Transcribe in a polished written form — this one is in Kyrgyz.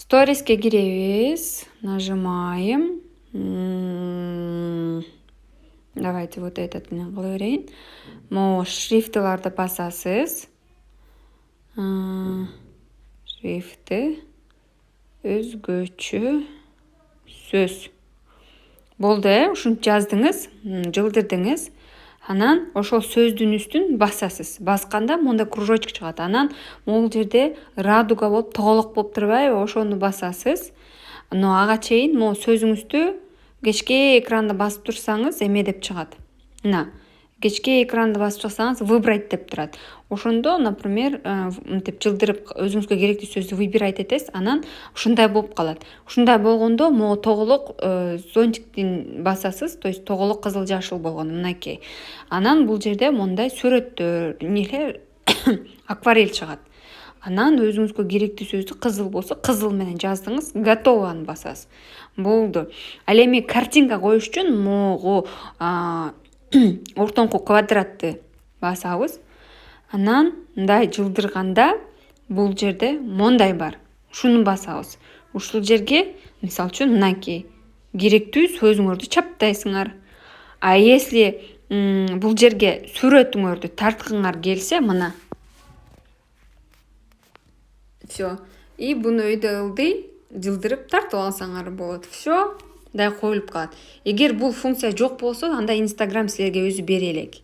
Сториске киребиз. Нажимаем. Давайте вот этот менен кыла берейин. Могу шрифтыларды басасыз. Шрифты. Өзгөчө сөз. Болду, ушинтип жаздыңыз, жылдырдыңыз. Анан ошол сөздүн үстүн басасыз. Басканда монда кружочек чыгат. Анан могул жерде радуга болуп тоголок болуп турбайбы? Ошону басасыз. Но ага чейин могу сөзүңүздү кечке экранды басып турсаңыз эме деп чыгат. Мына кечке экранды басып чыксаңыз выбрать деп турат. Ошондо, например, мынтип жылдырып өзүңүзгө керектүү сөздү выбирать этесиз, анан ушундай болуп калат. Ушундай болгондо могу тоголок зонтиктин басасыз, то есть тоголок кызыл жашыл болгондо мынакей. Анан бул жерде мондай сүрөттөр, эмелер акварель чыгат. Анан өзүңүзгө керектүү сөздү кызыл болсо кызыл менен жаздыңыз, готованы басасыз. Болду. Ал эми картинка коюш үчүн могу ортоңку квадратты басабыз. Анан мындай жылдырганда бул жерде мондай бар. Ушуну басабыз. Ушул жерге, мисалы үчүн, мынакей керектүү сөзүңөрдү чаптайсыңар. А если бул жерге сүрөтүңөрдү тарткыңар келсе, мына. Всё. И буну өйдө ылдый жылдырып тартып алсаңар болот. Всё. Мындай коюлуп калат. Эгер бул функция жок болсо, анда Instagram силерге өзү бере элек.